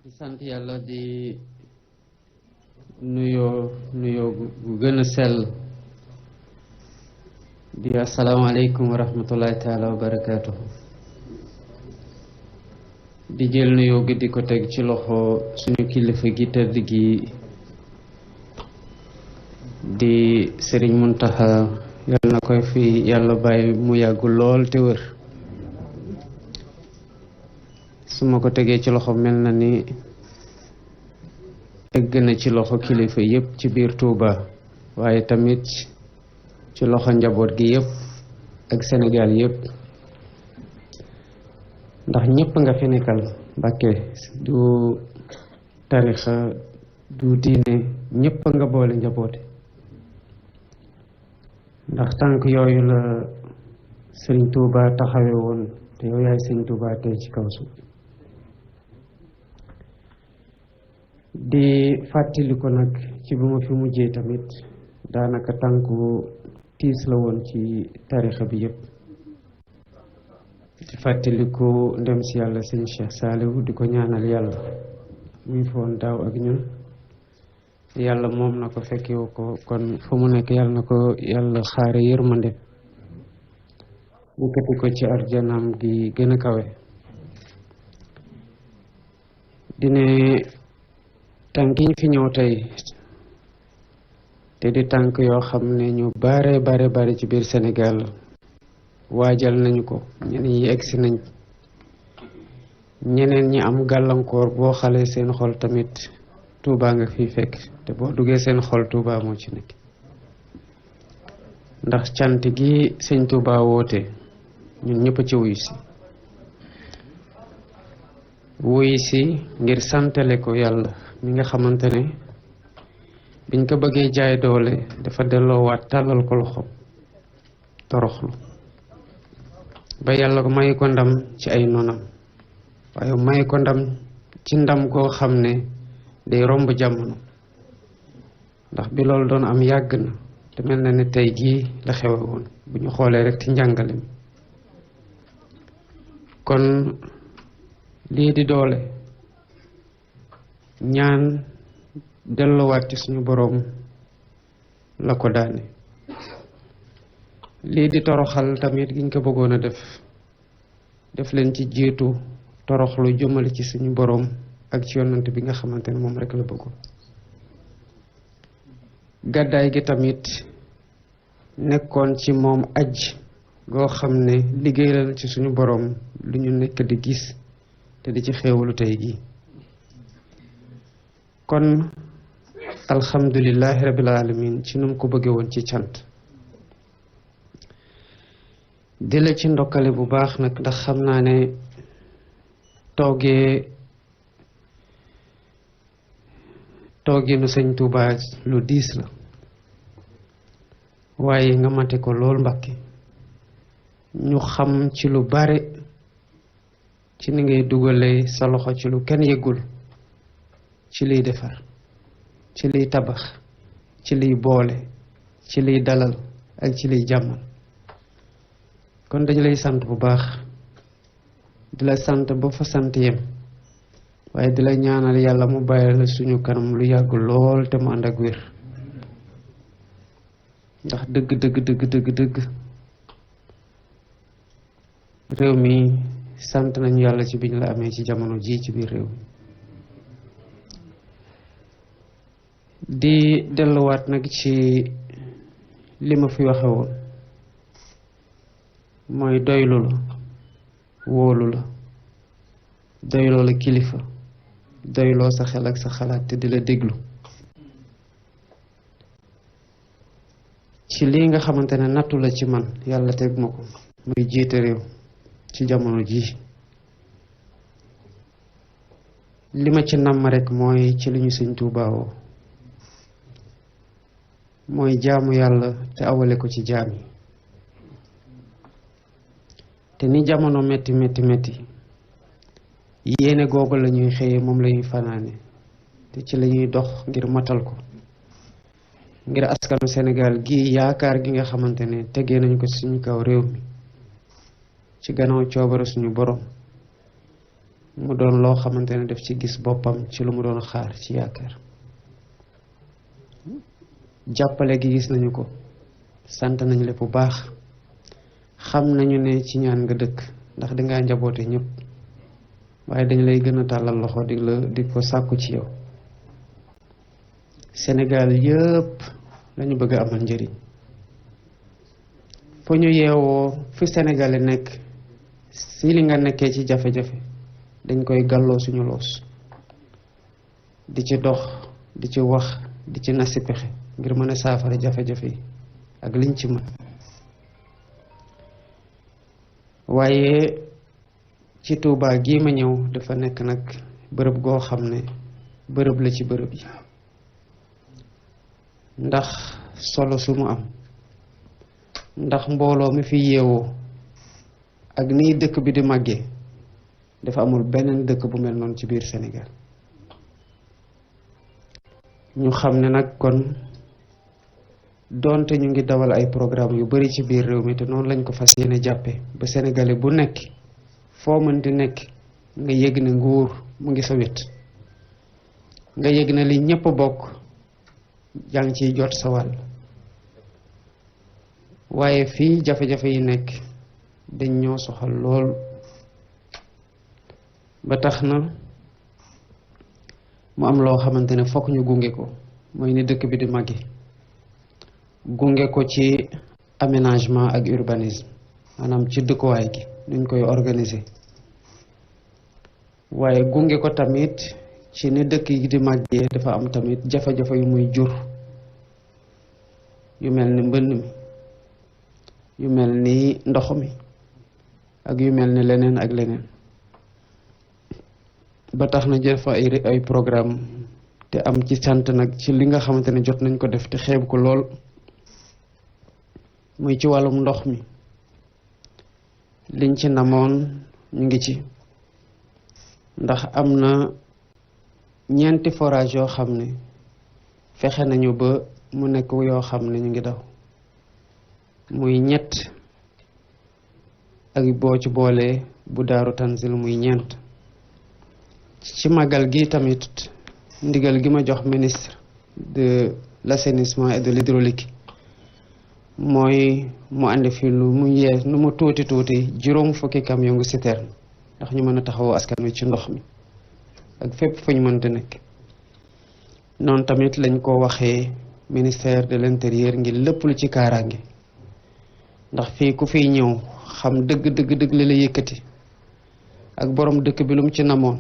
di sant yàlla di nuyoo gu gën a sell di asalaamaaleykum wa rahmatullahi taala wa barakaatu. di jël nuyoo gi di ko teg ci loxo suñu kilifa gi tëdd gi di Sëriñ Muntaxa yàlla na koy fi yàlla bàyyi mu yàggu lool te wër. su ma ko tegee ci loxo mel na ni egg na ci loxo kilifa yépp ci biir Touba waaye tamit ci loxo njaboot gi yépp ak Sénégal yépp ndax ñépp nga fi nekkal Mbàkke, du tarixa du diine, ñépp nga boole njaboote. ndax tànk yooyu la sëñ Touba taxawe woon te yow yaay sëñ Touba tey ci kaw suuf. di fàttali ko nag ci bu ma fi mujjee tamit daanaka tànku tiis la woon ci tarixa bi yépp. di fàttaliku ndem si yàlla sëñ Cheikh Saliou di ko ñaanal yàlla muy foon daaw ak ñun yàlla moom na ko fekkewu ko kon fu mu nekk yàlla na ko yàlla xaare yërmande yëkkati ko ci arjanam gi gën a kawe. dine tànk yi fi ñëw tey te di tànk yoo xam ne ñu bare ci biir Sénégal waajal nañu ko, ñeneen ñi egsi nañ, ñeneen ñi am gàllankoor boo xalee seen xol tamit Touba nga fi fekk, te boo duggee seen xol Touba moo ci nekk. ndax cant gi sëñ Touba woote ñun ñëpp ci wuy si ngir santale ko yàlla mi nga xamante ne biñ ko bëggee jaay doole dafa delloowaat tàllal ko loxo toroxlu ba yàlla ko may ko ndam ci ay nonam, waaye may ko ndam ci ndam koo xam ne day romb jamono. ndax bi loolu doon am yàgg na te mel na ne tey jii la xewe woon bu ñu xoolee rek ci njàngale mi. kon lii di doole ñaan delluwaat ci suñu boroom la ko daane. lii di toroxal tamit giñ ko bëggoon a def leen ci jiitu toroxlu jëmale ci suñu boroom ak ci yonant bi nga xamante ne moom rek la bëggoon. gàddaay gi tamit nekkoon ci moom aj goo xam ne liggéeyal ci suñu boroom lu ñu nekk di gis te di ci xéewalu tey gi. kon alhamdulillahi rabbil alamin ci num ko bëgge woon ci cant. di la ci ndokkale bu baax nag ndax xam naa ne tooginu sëñ Touba lu diis la, waaye nga mate ko lool Mbàkke. ñu xam ci lu bare ci ni ngay dugalee sa loxo ci lu kenn yëgul, ci liy defar, ci liy tabax, ci liy boole, ci liy dalal ak ci liy jàmmal. kon dañu lay sant bu baax, di la sant ba fa sant yem, waaye di la ñaanal yàlla mu bàyyi la suñu kanam lu yàgg lool te mu ànd ak wér. ndax dëgg réew mi sant nañu yàlla ci biñ la amee ci jamono ji ci biir réew mi. di delluwaat nag ci li ma fi waxe woon, mooy doylu la, wóolu la, doyloo la kilifa, doyloo sa xel ak sa xalaat te di la déglu ci lii nga xamante ne nattu la ci man yàlla teg ma ko, muy jiite réew ci jamono ji. li ma ci namm rek mooy ci li ñu sëñ Tuubaa woo, mooy jaamu yàlla te awale ko ci jaam yi. te ni jamono metti yéene googu la ñuy xëyee, moom la ñuy fanaane, te ci la ñuy dox ngir matal ko, ngir askanu Sénégal gi yaakaar gi nga xamante ne tegee nañu ko suñu kaw réew mi ci gannaaw coobare suñu borom mu doon loo xamante ne def ci gis boppam ci lu mu doon xaar ci yaakaar. jàppale gi gis nañu ko, sant nañ la bu baax, xam nañu ne ci ñaan nga dëkk ndax dangaa njaboote ñëpp, waaye dañ lay gën a tàllal loxo di ko sàkku ci yow. Sénégal yëpp lañu bëgg a amal njëriñ. fu ñu yeewoo fi Sénégalais nekk si li nga nekkee ci jafe-jafe dañ koy gàlloo suñu loos di ci dox, di ci wax, di ci nasi pexe ngir mën a saafara jafe-jafe yi ak liñ ci mën. waaye ci Touba gii ma ñëw dafa nekk nag bërëb goo xam ne bërëb la ci bërëb yi, ndax solo su mu am, ndax mbooloo mi fi yeewoo ak nii dëkk bi di màggee dafa amul beneen dëkk bu mel noonu ci biir Sénégal. ñu xam ne nag kon doonte ñu ngi dawal ay programme yu bari ci biir réew mi te noonu lañ ko fas yéene jàppe ba sénégalais bu nekk foo mën di nekk nga yëg ne nguur mu ngi sa wet, nga yëg ne li ñëpp bokk yaa ngi ciy jot sa wàll. waaye fii jafe-jafe yi nekk dañ ñoo soxal lool ba tax na mu am loo xamante ne fokk ñu gunge ko, mooy ni dëkk bi di màgge, gunge ko ci aménagement ak urbanisme, maanaam ci dëkkuwaay gi nuñ koy organiser, waaye gunge ko tamit ci ni dëkk yi di màggee dafa am tamit jafe-jafe yu muy jur yu mel ni mbënn mi, yu mel ni ndox mi ak yu mel ni leneen ak leneen. ba tax na jël fa ay programme te am ci sant nag ci li nga xamante ne jot nañ ko def te xeeb ko lool, muy ci wàllum ndox mi. liñ ci namoon ñu ngi ci, ndax am na 4 forage yoo xam ne fexe nañu ba mu nekk yoo xam ne ñu ngi daw, muy ñett ak boo ci boolee bu Daaru Tanzil muy 4. ci màggal gi tamit ndigal gi ma jox ministre de l'assainissement et de l'hydraulique mooy mu àndi fi lu mu yees nu mu tuuti juróom fukki camion ngu citerne ndax ñu mën a taxawoo askan wi ci ndox mi ak fépp fu ñu mënta nekk. noonu tamit lañ ko waxee ministère de l'intérieur ngir lépp lu ci kaaraange, ndax fii ku fiy ñëw xam dëgg li la yëkkati ak borom dëkk bi lu mu ci namoon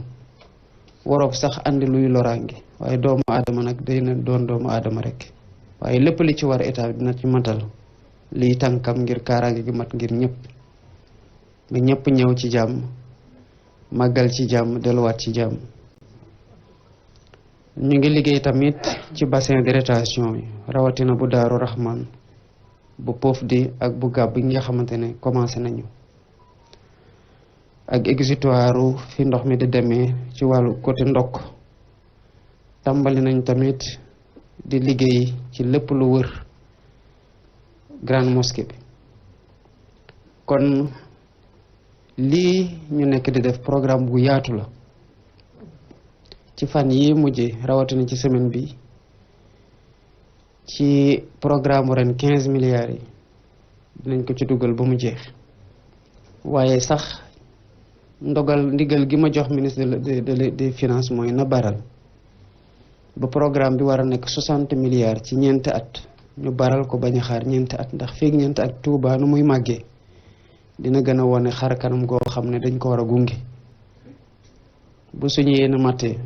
waroob sax andi luy loraange, waaye doomu aadama nag day na doon doomu aadama rek, waaye lépp li ci war état dina ci matal liy tànkam ngir kaaraange gi mat ngir ñëpp, ba ñëpp ñëw ci jàmm, màggal ci jàmm, delluwaat ci jàmm. ñu ngi liggéey tamit ci bassin de rétention yi, rawatina bu Daaru Rahman, bu Pofdy ak bu Gàbb yi nga xamante ne commencé nañu, ak exutoire fi ndox mi di demee ci wàllu côté ndokk. tàmbali nañ tamit di liggéey ci lépp lu wër grande mosquée bi. kon lii ñu nekk di def programme bu yaatu la. ci fan yi mujje rawatina ci semaine bi ci programme ren 15 milliards yi dinañ ko ci dugal ba mu jeex, waaye sax ndigal gi ma jox ministre des finances mooy na baral ba programme bi war a nekk 60 milliards ci 4 at ñu baral ko bañ a xaar 4 at, ndax feeg 4 at Touba nu muy màggee dina gën a wone xar kanam goo xam ne dañ ko war a gunge. bu suñu yéen matee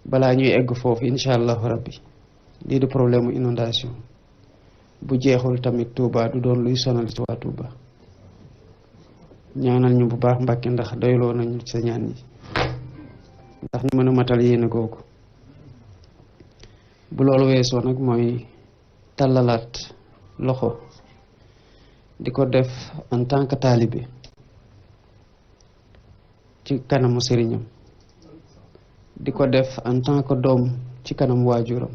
balaa ñuy egg foofu incha allahu rabbi lii du problème mu inondation bu jeexul tamit Touba du doon luy sonal ci waa Touba. ñaanal ñu bu baax Mbàkke ndax doyloo nañu sa ñaan yi ndax ñu mën a matal yéene googu. bu loolu weesoo nag mooy tàllalaat loxo di ko def en tant que taalibe ci kanamu sëriñam, di ko def en tant que doom ci kanam waajuram,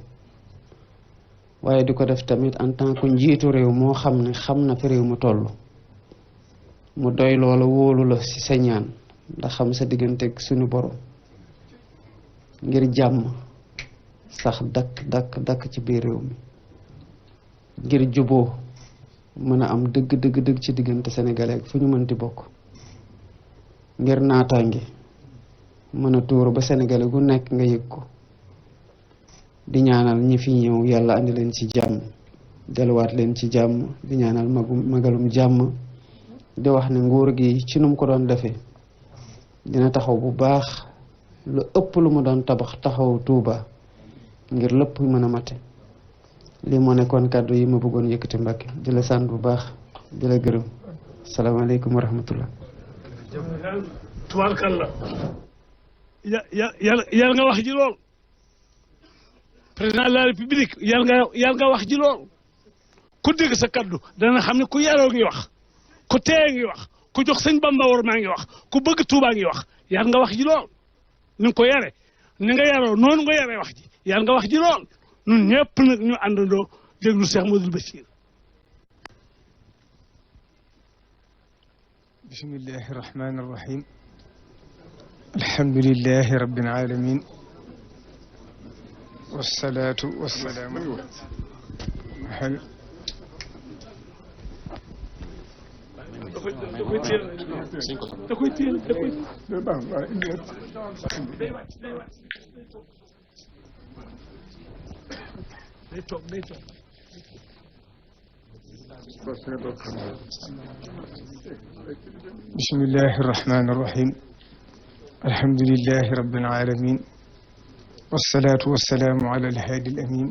waaye di ko def tamit en tant que njiitu réew moo xam ne xam na fi réew mu toll, mu doy loola wóolu la ci sa ñaan ndax xam sa digganteeg suñu borom ngir jàmm sax dakk ci biir réew mi ngir juboo mën a am dëgg ci diggante sénégalais ak fu ñu mënti bokk ngir naataange mën a tuuru ba sénégalais gu nekk nga yëg ko di ñaanal ñi fi ñëw yàlla andi leen ci jàmm delluwaat leen ci jàmm di ñaanal magalum jàmm di wax ne nguur gi ci nu mu ko doon defee dina taxaw bu baax lu ëpp lu mu doon taxaw Tuuba ngir lépp mën a mate lii moo nekkoon kàddu yi ma bëggoon yëkkati Mbàkke di la sant bu baax di la gërëm salaamaaleykum wa rahmatullah. tubaarkalla yàlla nga wax ji lool président de la république yàlla nga wax ji lool ku dégg sa kaddu dana xam ne ku yaroo ngi wax ku teye ngi wax ku jox sëñ Bamba war maa ngi wax ku bëgg Tuubaa ngi wax yàlla nga wax ji lool ni nga ko yare ni nga yaroo noonu nga yare wax ji yàlla nga wax ji lool ñun ñëpp nag ñu àndandoo déglu Cheikh Modou Bachir. bismillahi rahmani rahim alhamdulillahi rabbil alamin wassalatu wassalamu bismillahi irrahmani irrahim alhamdulillahi rabbil alamin wassalatu wassalamu ala alhaadi alamin